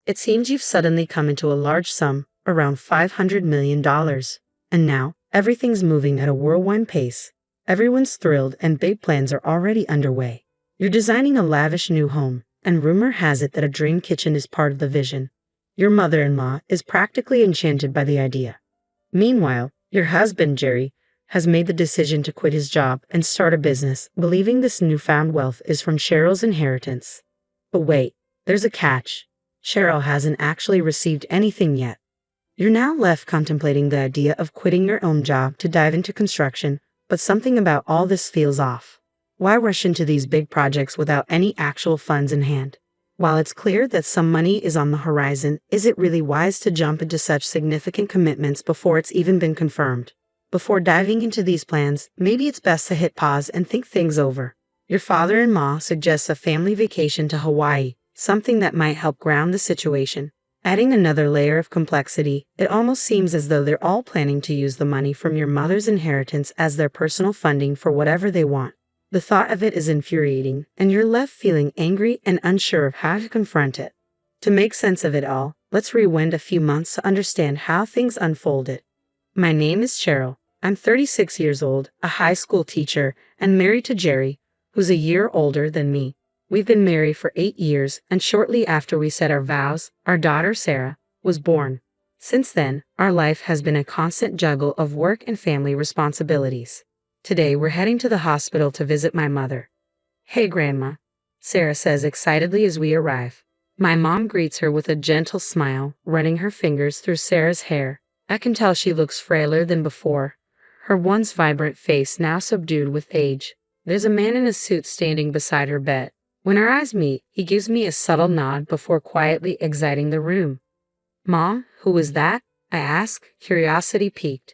It seems you've suddenly come into a large sum, around $500 million. And now, everything's moving at a whirlwind pace. Everyone's thrilled and big plans are already underway. You're designing a lavish new home, and rumor has it that a dream kitchen is part of the vision. Your mother-in-law is practically enchanted by the idea. Meanwhile, your husband, Jerry, has made the decision to quit his job and start a business, believing this newfound wealth is from Cheryl's inheritance. But wait, there's a catch. Cheryl hasn't actually received anything yet. You're now left contemplating the idea of quitting your own job to dive into construction, but something about all this feels off. Why rush into these big projects without any actual funds in hand? While it's clear that some money is on the horizon, is it really wise to jump into such significant commitments before it's even been confirmed? Before diving into these plans, maybe it's best to hit pause and think things over. Your father-in-law suggests a family vacation to Hawaii, something that might help ground the situation. Adding another layer of complexity, it almost seems as though they're all planning to use the money from your mother's inheritance as their personal funding for whatever they want. The thought of it is infuriating, and you're left feeling angry and unsure of how to confront it. To make sense of it all, let's rewind a few months to understand how things unfolded. My name is Cheryl. I'm 36 years old, a high school teacher, and married to Jerry, who's a year older than me. We've been married for 8 years, and shortly after we said our vows, our daughter Sarah was born. Since then, our life has been a constant juggle of work and family responsibilities. Today, we're heading to the hospital to visit my mother. "Hey, Grandma," Sarah says excitedly as we arrive. My mom greets her with a gentle smile, running her fingers through Sarah's hair. I can tell she looks frailer than before, her once vibrant face now subdued with age. There's a man in a suit standing beside her bed. When our eyes meet, he gives me a subtle nod before quietly exiting the room. "Mom, who was that?" I ask, curiosity piqued.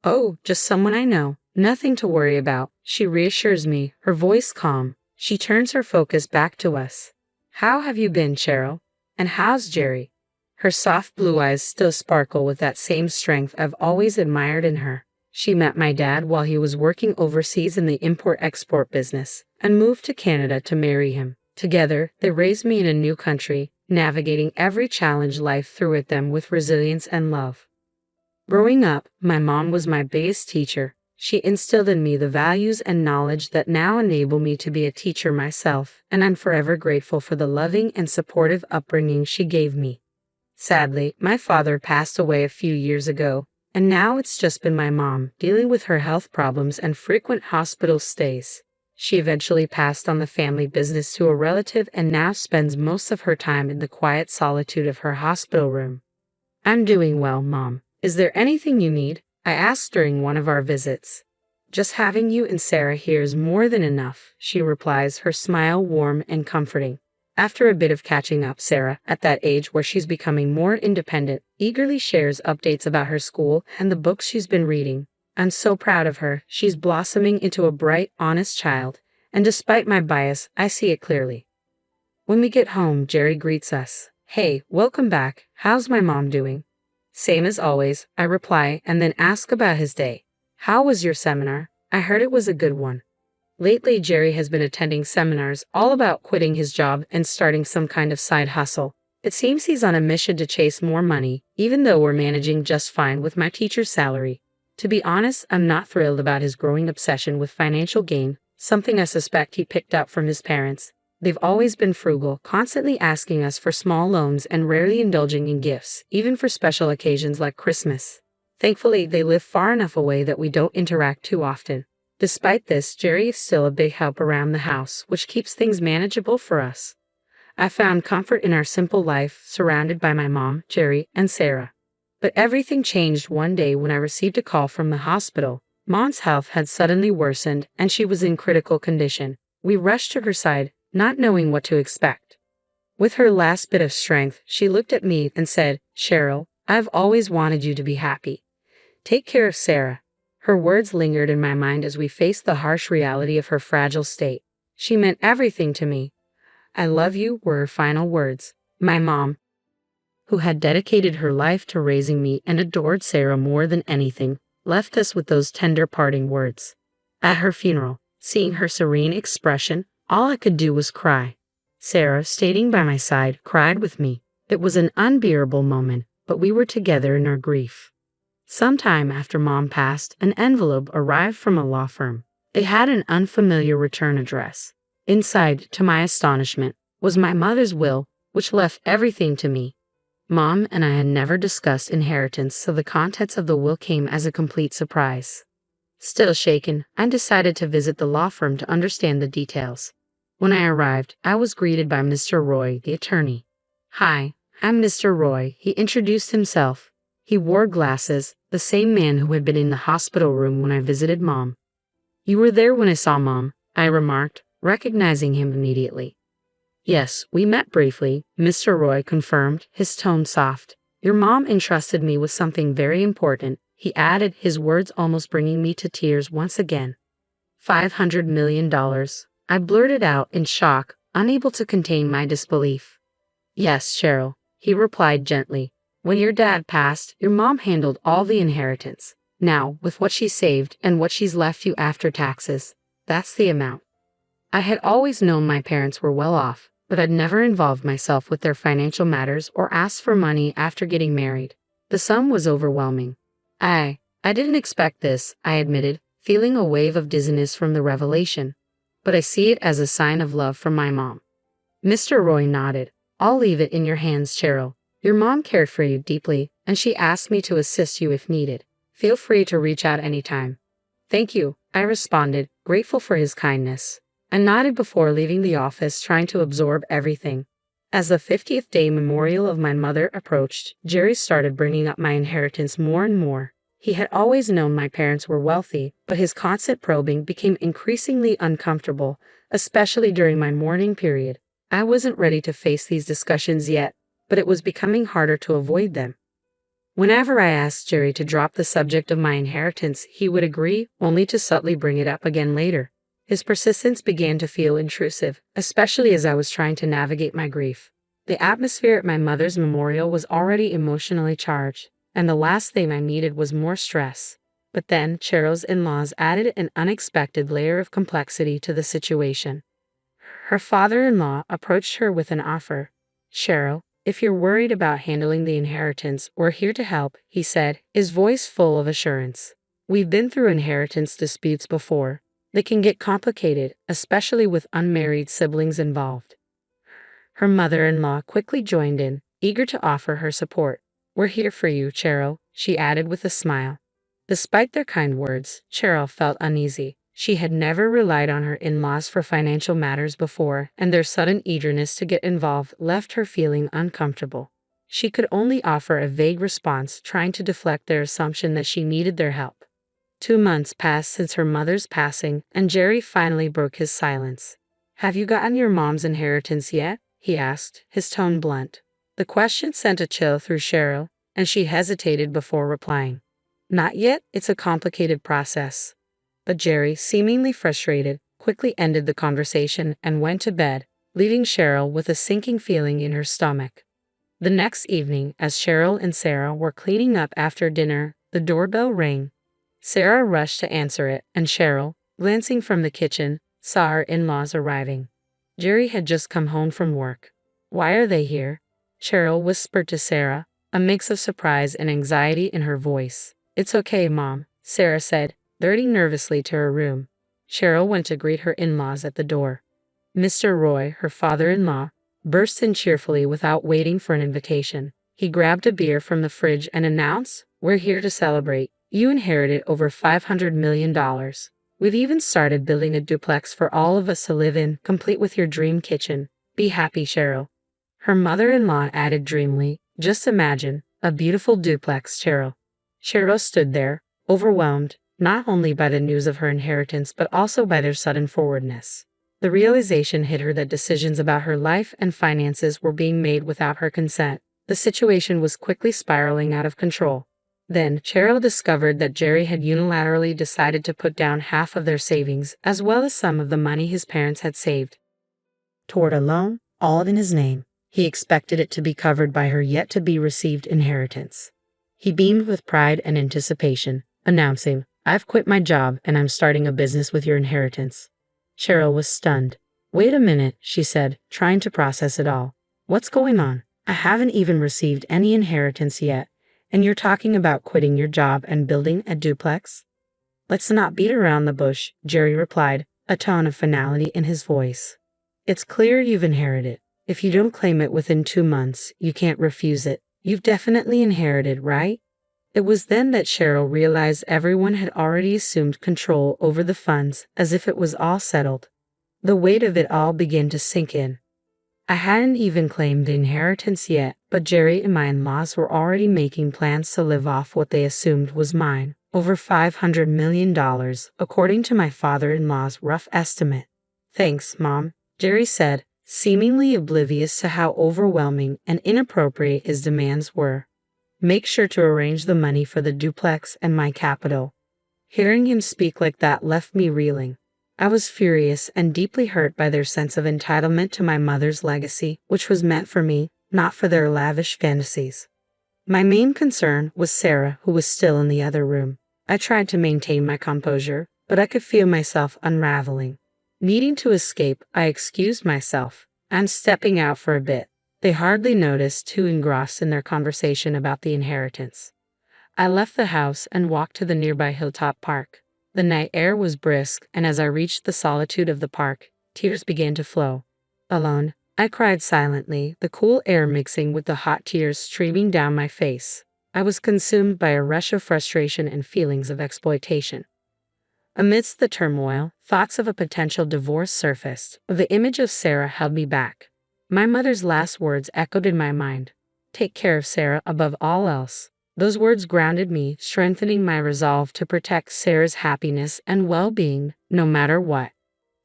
"Oh, just someone I know. Nothing to worry about," she reassures me, her voice calm. She turns her focus back to us. "How have you been, Cheryl? And how's Jerry?" Her soft blue eyes still sparkle with that same strength I've always admired in her. She met my dad while he was working overseas in the import-export business, and moved to Canada to marry him. Together, they raised me in a new country, navigating every challenge life threw at them with resilience and love. Growing up, my mom was my biggest teacher. She instilled in me the values and knowledge that now enable me to be a teacher myself, and I'm forever grateful for the loving and supportive upbringing she gave me. Sadly, my father passed away a few years ago, and now it's just been my mom, dealing with her health problems and frequent hospital stays. She eventually passed on the family business to a relative and now spends most of her time in the quiet solitude of her hospital room. "I'm doing well, Mom. Is there anything you need?" I asked during one of our visits. "Just having you and Sarah here is more than enough," she replies, her smile warm and comforting. After a bit of catching up, Sarah, at that age where she's becoming more independent, eagerly shares updates about her school and the books she's been reading. I'm so proud of her. She's blossoming into a bright, honest child, and despite my bias, I see it clearly. When we get home, Jerry greets us. "Hey, welcome back. How's my mom doing?" "Same as always," I reply, and then ask about his day. "How was your seminar? I heard it was a good one." Lately, Jerry has been attending seminars all about quitting his job and starting some kind of side hustle. It seems he's on a mission to chase more money, even though we're managing just fine with my teacher's salary. To be honest, I'm not thrilled about his growing obsession with financial gain, something I suspect he picked up from his parents. They've always been frugal, constantly asking us for small loans and rarely indulging in gifts, even for special occasions like Christmas. Thankfully, they live far enough away that we don't interact too often. Despite this, Jerry is still a big help around the house, which keeps things manageable for us. I found comfort in our simple life, surrounded by my mom, Jerry, and Sarah. But everything changed one day when I received a call from the hospital. Mom's health had suddenly worsened, and she was in critical condition. We rushed to her side, not knowing what to expect. With her last bit of strength, she looked at me and said, "Cheryl, I've always wanted you to be happy. Take care of Sarah." Her words lingered in my mind as we faced the harsh reality of her fragile state. She meant everything to me. "I love you" were her final words. My mom, who had dedicated her life to raising me and adored Sarah more than anything, left us with those tender parting words. At her funeral, seeing her serene expression, all I could do was cry. Sarah, standing by my side, cried with me. It was an unbearable moment, but we were together in our grief. Sometime after Mom passed, an envelope arrived from a law firm. It had an unfamiliar return address. Inside, to my astonishment, was my mother's will, which left everything to me. Mom and I had never discussed inheritance, so the contents of the will came as a complete surprise. Still shaken, I decided to visit the law firm to understand the details. When I arrived, I was greeted by Mr. Roy, the attorney. "Hi, I'm Mr. Roy," he introduced himself. He wore glasses, the same man who had been in the hospital room when I visited Mom. "You were there when I saw Mom," I remarked, recognizing him immediately. "Yes, we met briefly," Mr. Roy confirmed, his tone soft. "Your mom entrusted me with something very important," he added, his words almost bringing me to tears once again. $500 million. I blurted out in shock, unable to contain my disbelief. "Yes, Cheryl," he replied gently. "When your dad passed, your mom handled all the inheritance. Now, with what she saved and what she's left you after taxes, that's the amount." I had always known my parents were well off, but I'd never involved myself with their financial matters or asked for money after getting married. The sum was overwhelming. I didn't expect this," I admitted, feeling a wave of dizziness from the revelation. "But I see it as a sign of love from my mom." Mr. Roy nodded. "I'll leave it in your hands, Cheryl. Your mom cared for you deeply, and she asked me to assist you if needed. Feel free to reach out anytime." "Thank you," I responded, grateful for his kindness. I nodded before leaving the office, trying to absorb everything. As the 50th day memorial of my mother approached, Jerry started bringing up my inheritance more and more. He had always known my parents were wealthy, but his constant probing became increasingly uncomfortable, especially during my mourning period. I wasn't ready to face these discussions yet, but it was becoming harder to avoid them. Whenever I asked Jerry to drop the subject of my inheritance, he would agree, only to subtly bring it up again later. His persistence began to feel intrusive, especially as I was trying to navigate my grief. The atmosphere at my mother's memorial was already emotionally charged, and the last thing I needed was more stress. But then Cheryl's in-laws added an unexpected layer of complexity to the situation. Her father-in-law approached her with an offer. "Cheryl, if you're worried about handling the inheritance, we're here to help," he said, his voice full of assurance. "We've been through inheritance disputes before. They can get complicated, especially with unmarried siblings involved." Her mother-in-law quickly joined in, eager to offer her support. "We're here for you, Cheryl," she added with a smile. Despite their kind words, Cheryl felt uneasy. She had never relied on her in-laws for financial matters before, and their sudden eagerness to get involved left her feeling uncomfortable. She could only offer a vague response, trying to deflect their assumption that she needed their help. 2 months passed since her mother's passing, and Jerry finally broke his silence. "Have you gotten your mom's inheritance yet?" he asked, his tone blunt. The question sent a chill through Cheryl, and she hesitated before replying. "Not yet, it's a complicated process." But Jerry, seemingly frustrated, quickly ended the conversation and went to bed, leaving Cheryl with a sinking feeling in her stomach. The next evening, as Cheryl and Sarah were cleaning up after dinner, the doorbell rang. Sarah rushed to answer it, and Cheryl, glancing from the kitchen, saw her in-laws arriving. Jerry had just come home from work. "Why are they here?" Cheryl whispered to Sarah, a mix of surprise and anxiety in her voice. "It's okay, Mom," Sarah said, darting nervously to her room. Cheryl went to greet her in-laws at the door. Mr. Roy, her father-in-law, burst in cheerfully without waiting for an invitation. He grabbed a beer from the fridge and announced, "We're here to celebrate. You inherited over $500 million. We've even started building a duplex for all of us to live in, complete with your dream kitchen. Be happy, Cheryl." Her mother-in-law added dreamily, "Just imagine, a beautiful duplex, Cheryl." Cheryl stood there, overwhelmed, not only by the news of her inheritance but also by their sudden forwardness. The realization hit her that decisions about her life and finances were being made without her consent. The situation was quickly spiraling out of control. Then, Cheryl discovered that Jerry had unilaterally decided to put down half of their savings, as well as some of the money his parents had saved, toward a loan, all in his name. He expected it to be covered by her yet-to-be-received inheritance. He beamed with pride and anticipation, announcing, "I've quit my job and I'm starting a business with your inheritance." Cheryl was stunned. "Wait a minute," she said, trying to process it all. "What's going on? I haven't even received any inheritance yet, and you're talking about quitting your job and building a duplex? Let's not beat around the bush, Jerry replied, a tone of finality in his voice. It's clear you've inherited. If you don't claim it within 2 months, you can't refuse it. You've definitely inherited, right? It was then that Cheryl realized everyone had already assumed control over the funds, as if it was all settled. The weight of it all began to sink in. I hadn't even claimed the inheritance yet, but Jerry and my in-laws were already making plans to live off what they assumed was mine, over $500 million, according to my father-in-law's rough estimate. Thanks, Mom, Jerry said, seemingly oblivious to how overwhelming and inappropriate his demands were. Make sure to arrange the money for the duplex and my capital. Hearing him speak like that left me reeling. I was furious and deeply hurt by their sense of entitlement to my mother's legacy, which was meant for me, not for their lavish fantasies. My main concern was Sarah, who was still in the other room. I tried to maintain my composure, but I could feel myself unraveling. Needing to escape, I excused myself. I'm stepping out for a bit. They hardly noticed, too engrossed in their conversation about the inheritance. I left the house and walked to the nearby hilltop park. The night air was brisk, and as I reached the solitude of the park, tears began to flow. Alone, I cried silently, the cool air mixing with the hot tears streaming down my face. I was consumed by a rush of frustration and feelings of exploitation. Amidst the turmoil, thoughts of a potential divorce surfaced. The image of Sarah held me back. My mother's last words echoed in my mind. Take care of Sarah above all else. Those words grounded me, strengthening my resolve to protect Sarah's happiness and well-being, no matter what.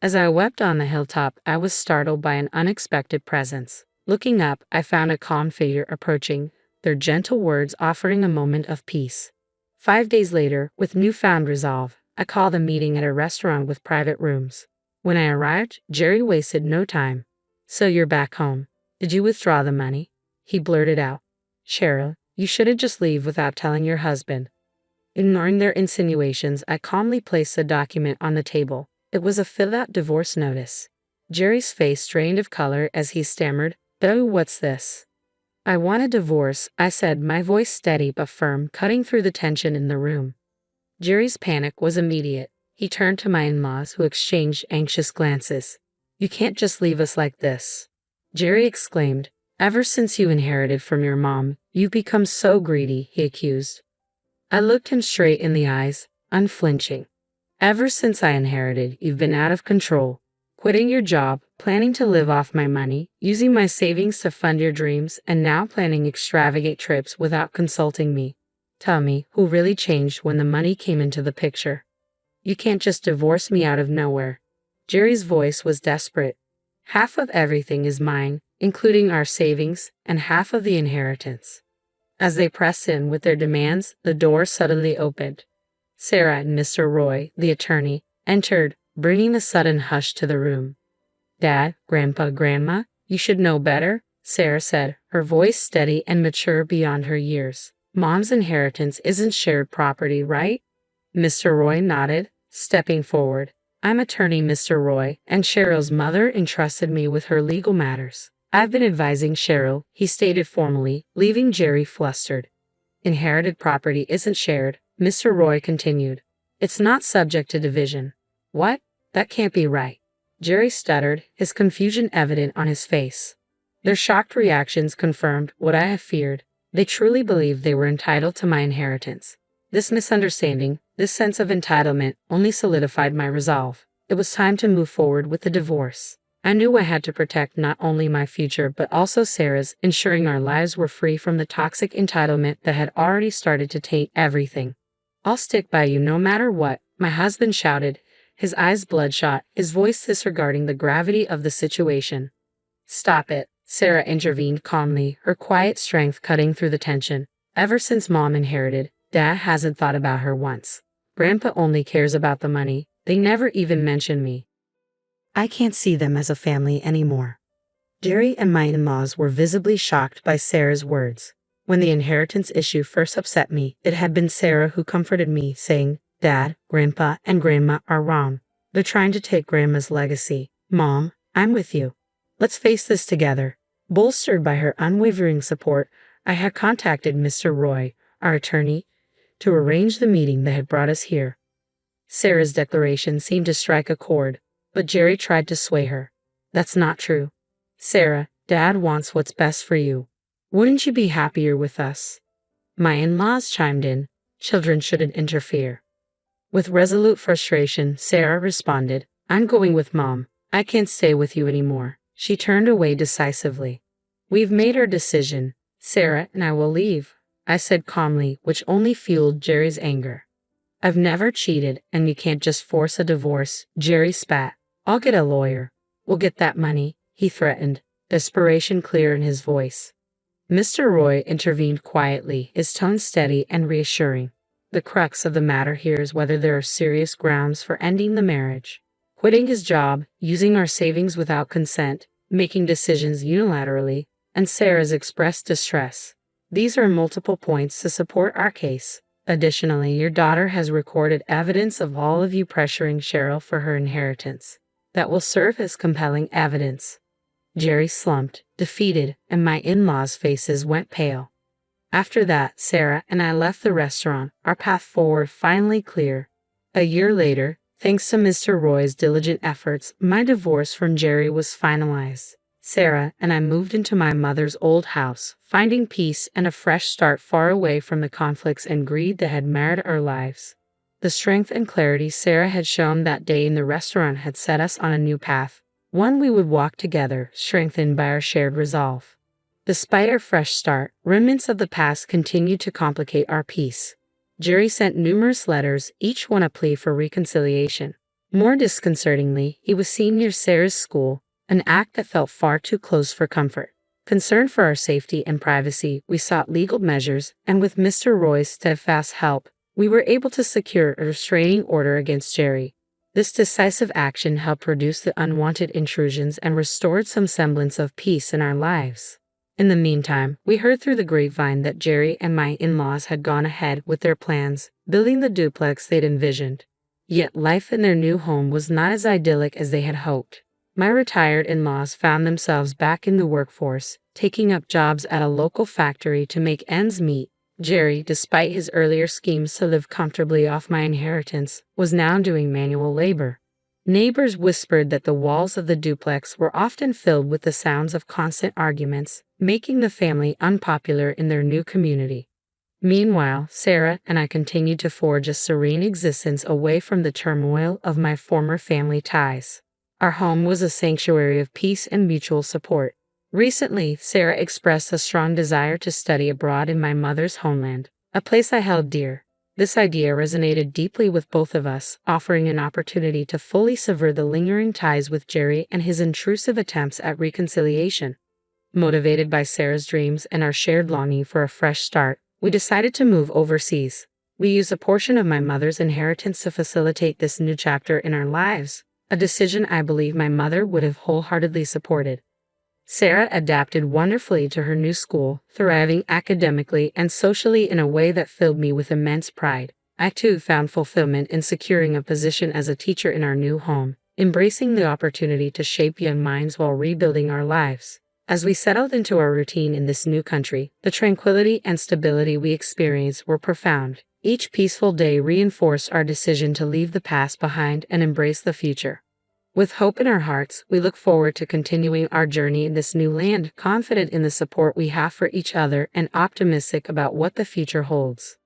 As I wept on the hilltop, I was startled by an unexpected presence. Looking up, I found a calm figure approaching, their gentle words offering a moment of peace. 5 days later, with newfound resolve, I called a meeting at a restaurant with private rooms. When I arrived, Jerry wasted no time. So you're back home. Did you withdraw the money? He blurted out. Cheryl, you shouldn't just leave without telling your husband. Ignoring their insinuations, I calmly placed the document on the table. It was a fill-out divorce notice. Jerry's face drained of color as he stammered, "Oh, what's this?" I want a divorce, I said, my voice steady but firm, cutting through the tension in the room. Jerry's panic was immediate. He turned to my in-laws, who exchanged anxious glances. You can't just leave us like this, Jerry exclaimed. Ever since you inherited from your mom, you've become so greedy, he accused. I looked him straight in the eyes, unflinching. Ever since I inherited, you've been out of control. Quitting your job, planning to live off my money, using my savings to fund your dreams, and now planning extravagant trips without consulting me. Tell me, who really changed when the money came into the picture? You can't just divorce me out of nowhere. Jerry's voice was desperate. Half of everything is mine, including our savings, and half of the inheritance. As they pressed in with their demands, the door suddenly opened. Sarah and Mr. Roy, the attorney, entered, bringing a sudden hush to the room. Dad, Grandpa, Grandma, you should know better, Sarah said, her voice steady and mature beyond her years. Mom's inheritance isn't shared property, right? Mr. Roy nodded, stepping forward. I'm attorney Mr. Roy, and Cheryl's mother entrusted me with her legal matters. I've been advising Cheryl, he stated formally, leaving Jerry flustered. Inherited property isn't shared, Mr. Roy continued. It's not subject to division. What? That can't be right. Jerry stuttered, his confusion evident on his face. Their shocked reactions confirmed what I had feared. They truly believed they were entitled to my inheritance. This misunderstanding, this sense of entitlement, only solidified my resolve. It was time to move forward with the divorce. I knew I had to protect not only my future but also Sarah's, ensuring our lives were free from the toxic entitlement that had already started to taint everything. I'll stick by you no matter what, my husband shouted, his eyes bloodshot, his voice disregarding the gravity of the situation. Stop it, Sarah intervened calmly, her quiet strength cutting through the tension. Ever since Mom inherited, Dad hasn't thought about her once. Grandpa only cares about the money. They never even mention me. I can't see them as a family anymore. Jerry and my in-laws were visibly shocked by Sarah's words. When the inheritance issue first upset me, it had been Sarah who comforted me, saying, Dad, Grandpa, and Grandma are wrong. They're trying to take Grandma's legacy. Mom, I'm with you. Let's face this together. Bolstered by her unwavering support, I had contacted Mr. Roy, our attorney, to arrange the meeting that had brought us here. Sarah's declaration seemed to strike a chord, but Jerry tried to sway her. That's not true. Sarah, Dad wants what's best for you. Wouldn't you be happier with us? My in-laws chimed in. Children shouldn't interfere. With resolute frustration, Sarah responded, I'm going with Mom. I can't stay with you anymore. She turned away decisively. We've made our decision. Sarah and I will leave, I said calmly, which only fueled Jerry's anger. I've never cheated, and you can't just force a divorce, Jerry spat. I'll get a lawyer. We'll get that money, he threatened, desperation clear in his voice. Mr. Roy intervened quietly, his tone steady and reassuring. The crux of the matter here is whether there are serious grounds for ending the marriage. Quitting his job, using our savings without consent, making decisions unilaterally, and Sarah's expressed distress. These are multiple points to support our case. Additionally, your daughter has recorded evidence of all of you pressuring Cheryl for her inheritance. That will serve as compelling evidence. Jerry slumped, defeated, and my in-laws' faces went pale. After that, Sarah and I left the restaurant, our path forward finally clear. A year later, thanks to Mr. Roy's diligent efforts, my divorce from Jerry was finalized. Sarah and I moved into my mother's old house, finding peace and a fresh start far away from the conflicts and greed that had marred our lives. The strength and clarity Sarah had shown that day in the restaurant had set us on a new path, one we would walk together, strengthened by our shared resolve. Despite our fresh start, remnants of the past continued to complicate our peace. Jerry sent numerous letters, each one a plea for reconciliation. More disconcertingly, he was seen near Sarah's school, an act that felt far too close for comfort. Concerned for our safety and privacy, we sought legal measures, and with Mr. Roy's steadfast help, we were able to secure a restraining order against Jerry. This decisive action helped reduce the unwanted intrusions and restored some semblance of peace in our lives. In the meantime, we heard through the grapevine that Jerry and my in-laws had gone ahead with their plans, building the duplex they'd envisioned. Yet life in their new home was not as idyllic as they had hoped. My retired in-laws found themselves back in the workforce, taking up jobs at a local factory to make ends meet. Jerry, despite his earlier schemes to live comfortably off my inheritance, was now doing manual labor. Neighbors whispered that the walls of the duplex were often filled with the sounds of constant arguments, making the family unpopular in their new community. Meanwhile, Sarah and I continued to forge a serene existence away from the turmoil of my former family ties. Our home was a sanctuary of peace and mutual support. Recently, Sarah expressed a strong desire to study abroad in my mother's homeland, a place I held dear. This idea resonated deeply with both of us, offering an opportunity to fully sever the lingering ties with Jerry and his intrusive attempts at reconciliation. Motivated by Sarah's dreams and our shared longing for a fresh start, we decided to move overseas. We used a portion of my mother's inheritance to facilitate this new chapter in our lives, a decision I believe my mother would have wholeheartedly supported. Sarah adapted wonderfully to her new school, thriving academically and socially in a way that filled me with immense pride. I too found fulfillment in securing a position as a teacher in our new home, embracing the opportunity to shape young minds while rebuilding our lives. As we settled into our routine in this new country, the tranquility and stability we experienced were profound. Each peaceful day reinforced our decision to leave the past behind and embrace the future. With hope in our hearts, we look forward to continuing our journey in this new land, confident in the support we have for each other and optimistic about what the future holds.